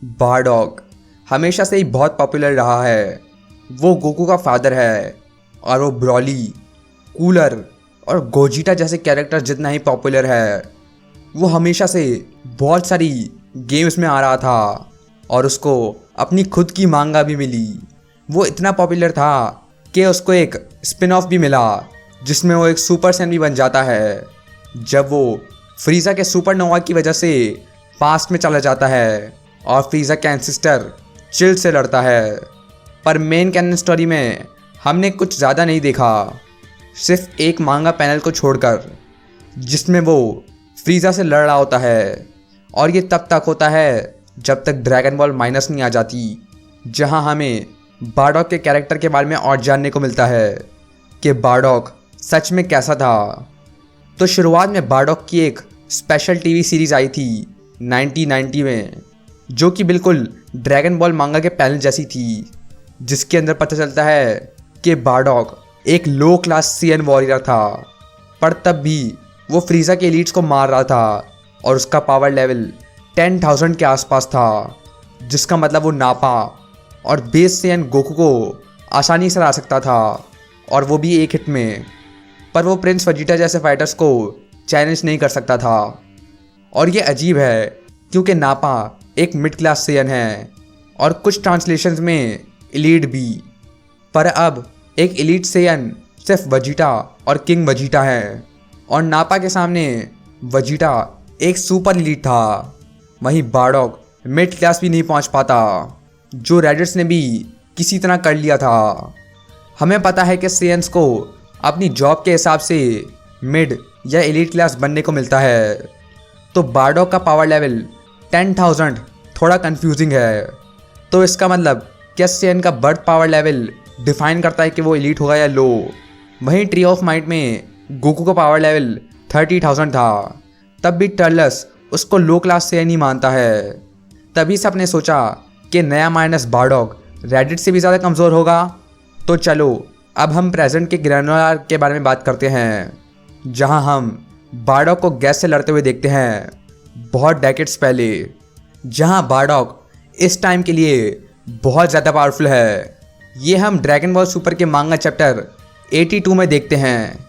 बारडॉग हमेशा से ही बहुत पॉपुलर रहा है। वो गोकू का फादर है और वो ब्रॉली, कूलर और गोजिटा जैसे कैरेक्टर जितना ही पॉपुलर है। वो हमेशा से बहुत सारी गेम्स में आ रहा था और उसको अपनी खुद की मांगा भी मिली। वो इतना पॉपुलर था कि उसको एक स्पिन ऑफ भी मिला जिसमें वो एक सुपर सैन भी बन जाता है जब वो फ्रीज़ा के सुपरनोवा की वजह से पास्ट में चला जाता है और फ्रीज़ा के एंसेस्टर चिल से लड़ता है। पर मेन कैनन स्टोरी में हमने कुछ ज़्यादा नहीं देखा, सिर्फ एक मांगा पैनल को छोड़कर जिसमें वो फ्रीज़ा से लड़ रहा होता है। और ये तब तक होता है जब तक ड्रैगन बॉल माइनस नहीं आ जाती, जहां हमें बारडॉग के कैरेक्टर के बारे में और जानने को मिलता है कि बारडॉग सच में कैसा था। तो शुरुआत में बारडॉग की एक स्पेशल टीवी सीरीज़ आई थी 1990 में, जो कि बिल्कुल ड्रैगन बॉल मांगा के पैनल जैसी थी, जिसके अंदर पता चलता है कि बारडॉग एक लो क्लास सीएन वॉरियर था। पर तब भी वो फ्रीज़ा के एलीट्स को मार रहा था और उसका पावर लेवल 10,000 के आसपास था, जिसका मतलब वो नापा और बेस सीएन गोकू को आसानी से हरा सकता था, और वो भी एक हिट में। पर वो प्रिंस वेजिटा जैसे फाइटर्स को चैलेंज नहीं कर सकता था। और ये अजीब है क्योंकि नापा एक मिड क्लास सीएन है और कुछ ट्रांसलेशंस में एलीट भी। पर अब एक एलीट सीएन सिर्फ वेजिटा और किंग वेजिटा है और नापा के सामने वेजिटा एक सुपर एलीट था। वहीं बारडॉग मिड क्लास भी नहीं पहुंच पाता, जो रेडिट्स ने भी किसी तरह कर लिया था। हमें पता है कि सीएन्स को अपनी जॉब के हिसाब से मिड या एलीट क्लास बनने को मिलता है। तो बारडॉग का पावर लेवल 10,000 थोड़ा कंफ्यूजिंग है। तो इसका मतलब क्या सीएन का बर्थ पावर लेवल डिफाइन करता है कि वो एलीट होगा या लो। वहीं ट्री ऑफ माइट में गोकू का पावर लेवल 30,000 था, तब भी टर्लस उसको लो क्लास सीएन ही मानता है। तभी सबने सोचा कि नया माइनस बारडॉग रेडिट से भी ज़्यादा कमज़ोर होगा। तो चलो अब हम प्रेजेंट के ग्रैनुलर के बारे में बात करते हैं, जहां हम बारडॉग को गैस से लड़ते हुए देखते हैं बहुत डेकेड्स पहले, जहां बारडॉग इस टाइम के लिए बहुत ज़्यादा पावरफुल है। ये हम ड्रैगन बॉल सुपर के मांगा चैप्टर 82 में देखते हैं,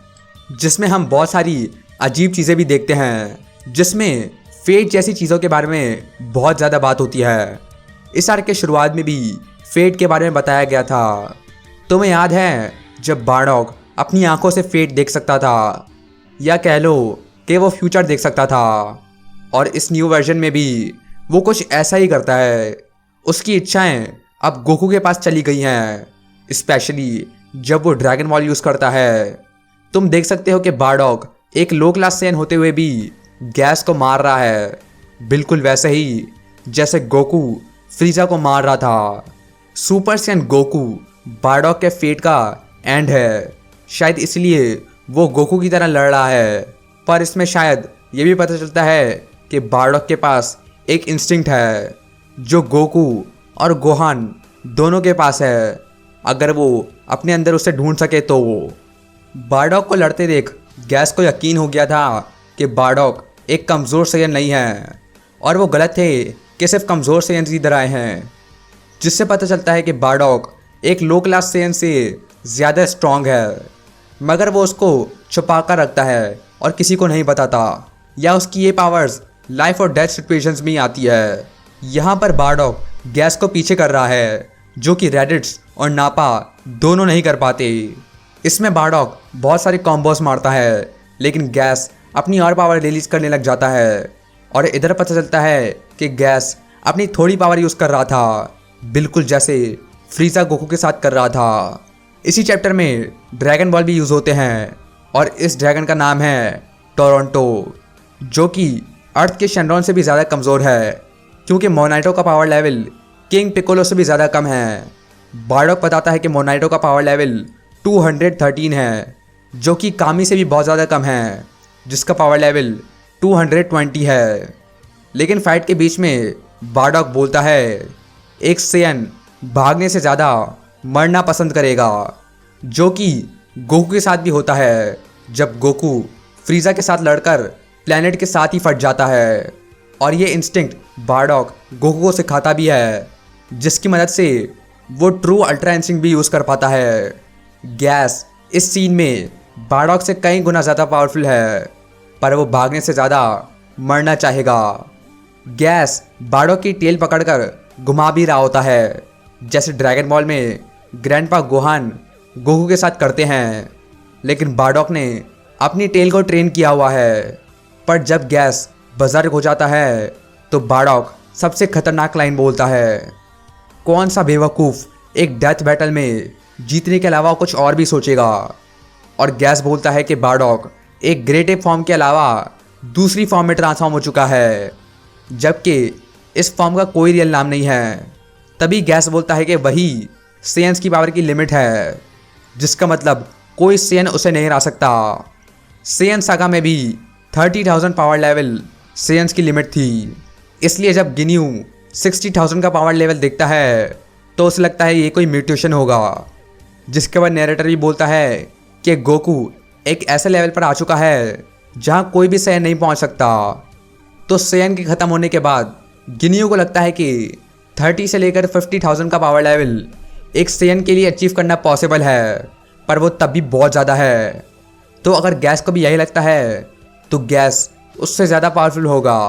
जिसमें हम बहुत सारी अजीब चीज़ें भी देखते हैं, जिसमें फेट जैसी चीज़ों के बारे में बहुत ज़्यादा बात होती है। इस आर्क के शुरुआत में भी फेट के बारे में बताया गया था। तुम्हें याद है जब बारडॉग अपनी आंखों से फेट देख सकता था, या कह लो कि वो फ्यूचर देख सकता था। और इस न्यू वर्जन में भी वो कुछ ऐसा ही करता है। उसकी इच्छाएं अब गोकू के पास चली गई हैं, स्पेशली जब वो ड्रैगन बॉल यूज़ करता है। तुम देख सकते हो कि बारडॉग एक लो क्लास सीएन होते हुए भी गैस को मार रहा है, बिल्कुल वैसे ही जैसे गोकू फ्रीज़ा को मार रहा था। सुपर सीएन गोकू बारडॉग के फेट का एंड है, शायद इसलिए वो गोकू की तरह लड़ रहा है। पर इसमें शायद ये भी पता चलता है कि बारडॉग के पास एक इंस्टिंक्ट है जो गोकू और गोहान दोनों के पास है, अगर वो अपने अंदर उसे ढूंढ सके तो। बारडॉग को लड़ते देख गैस को यकीन हो गया था कि बारडॉग एक कमज़ोर सीएन नहीं है, और वो गलत थे कि सिर्फ कमज़ोर सीएन इधर आए हैं। जिससे पता चलता है कि बारडॉग एक लो क्लास सीएन से ज़्यादा स्ट्रॉन्ग है, मगर वो उसको छुपा कर रखता है और किसी को नहीं बताता, या उसकी ये पावर्स लाइफ और डेथ सिचुएशंस में ही आती है। यहाँ पर बारडॉग गैस को पीछे कर रहा है, जो कि रेडिट्स और नापा दोनों नहीं कर पाते। इसमें बारडॉग बहुत सारे कॉम्बोस मारता है, लेकिन गैस अपनी और पावर रिलीज करने लग जाता है। और इधर पता चलता है कि गैस अपनी थोड़ी पावर यूज़ कर रहा था, बिल्कुल जैसे फ्रीज़ा गोकू के साथ कर रहा था। इसी चैप्टर में ड्रैगन बॉल भी यूज़ होते हैं, और इस ड्रैगन का नाम है टोरंटो, जो कि अर्थ के शेनरॉन से भी ज़्यादा कमज़ोर है, क्योंकि मोनाइटो का पावर लेवल किंग पिकोलो से भी ज़्यादा कम है। बारडॉग बताता है कि मोनाइटो का पावर लेवल 213 है, जो कि कामी से भी बहुत ज़्यादा कम है, जिसका पावर लेवल 220 है। लेकिन फाइट के बीच में बारडॉग बोलता है एक सीएन भागने से ज़्यादा मरना पसंद करेगा, जो कि गोकू के साथ भी होता है, जब गोकू फ्रीज़ा के साथ लड़कर प्लैनेट के साथ ही फट जाता है। और ये इंस्टिंक्ट बारडॉक गोकू को सिखाता भी है, जिसकी मदद से वो ट्रू अल्ट्रा इंस्टिंक्ट भी यूज़ कर पाता है। गैस इस सीन में बारडॉक से कई गुना ज़्यादा पावरफुल है, पर वो भागने से ज़्यादा मरना चाहेगा। गैस बारडॉक की टेल पकड़कर घुमा भी रहा होता है, जैसे ड्रैगन बॉल में ग्रैंडपा गोहान गोकू के साथ करते हैं। लेकिन बारडॉक ने अपनी टेल को ट्रेन किया हुआ है, पर जब गैस बज़र्ग हो जाता है तो बारडॉक सबसे खतरनाक लाइन बोलता है। कौन सा बेवकूफ़ एक डेथ बैटल में जीतने के अलावा कुछ और भी सोचेगा। और गैस बोलता है कि बारडॉक एक ग्रेट एप फॉर्म के अलावा दूसरी फॉर्म में ट्रांसफॉर्म हो चुका है, जबकि इस फॉर्म का कोई रियल नाम नहीं है। तभी गैस बोलता है कि वही सेयन्स की पावर की लिमिट है, जिसका मतलब कोई सेयन उसे नहीं हरा सकता। सेयन सागा में भी 30,000 पावर लेवल सेयन्स की लिमिट थी, इसलिए जब गिन्यू 60,000 का पावर लेवल देखता है तो उसे लगता है ये कोई म्यूटेशन होगा। जिसके बाद नैरेटर भी बोलता है कि गोकू एक ऐसे लेवल पर आ चुका है जहाँ कोई भी सेयन नहीं पहुँच सकता। तो सेयन के ख़त्म होने के बाद गिन्यू को लगता है कि 30 से लेकर 50,000 का पावर लेवल एक सेयन के लिए अचीव करना पॉसिबल है, पर वो तब भी बहुत ज़्यादा है। तो अगर गैस को भी यही लगता है तो गैस उससे ज़्यादा पावरफुल होगा।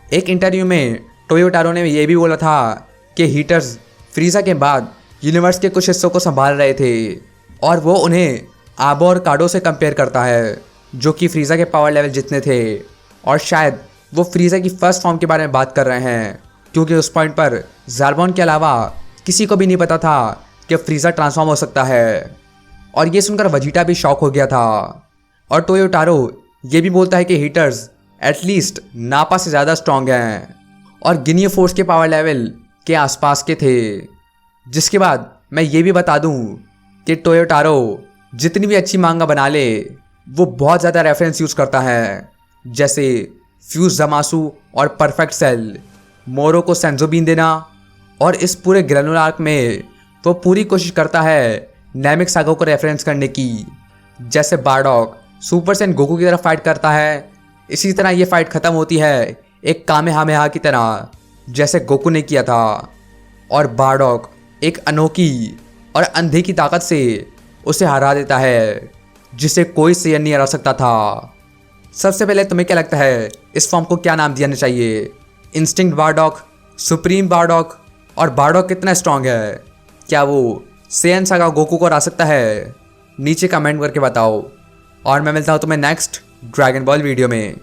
एक इंटरव्यू में टोयोटारो ने यह भी बोला था कि हीटर्स फ्रीज़ा के बाद यूनिवर्स के कुछ हिस्सों को संभाल रहे थे, और वो उन्हें आबो और काडो से कंपेयर करता है, जो कि फ्रीज़ा के पावर लेवल जितने थे। और शायद वो फ्रीज़ा की फर्स्ट फॉर्म के बारे में बात कर रहे हैं, क्योंकि उस पॉइंट पर ज़ार्बॉन के अलावा किसी को भी नहीं पता था कि फ्रीज़ा ट्रांसफॉर्म हो सकता है। और ये सुनकर वजीटा भी शॉक हो गया था। और टोयोटारो ये भी बोलता है कि हीटर्स एटलीस्ट नापा से ज़्यादा स्ट्रॉन्ग हैं और गिन्यू फोर्स के पावर लेवल के आसपास के थे। जिसके बाद मैं ये भी बता दूं कि टोयोटारो जितनी भी अच्छी मांगा बना ले, वो बहुत ज़्यादा रेफरेंस यूज़ करता है, जैसे फ्यूज जमासू और परफेक्ट सेल, मोरो को सेंजोबीन देना। और इस पूरे ग्रेनुलर आर्क में वो पूरी कोशिश करता है नैमिक सागो को रेफरेंस करने की। जैसे बारडॉक सुपर सैन गोकू की तरफ फाइट करता है, इसी तरह ये फाइट ख़त्म होती है एक कामेहामेहा की तरह, जैसे गोकू ने किया था। और बारडॉक एक अनोखी और अंधे की ताकत से उसे हरा देता है, जिसे कोई सेयन नहीं हरा सकता था। सबसे पहले तुम्हें क्या लगता है इस फॉर्म को क्या नाम दिया चाहिए? इंस्टिंक्ट बारडॉक, सुप्रीम बारडॉक, और बारडॉक कितना स्ट्रॉन्ग है? क्या वो सेयन सागा गोकू को हरा सकता है? नीचे कमेंट करके बताओ। और मैं मिलता हूँ तुम्हें नेक्स्ट ड्रैगन बॉल वीडियो में।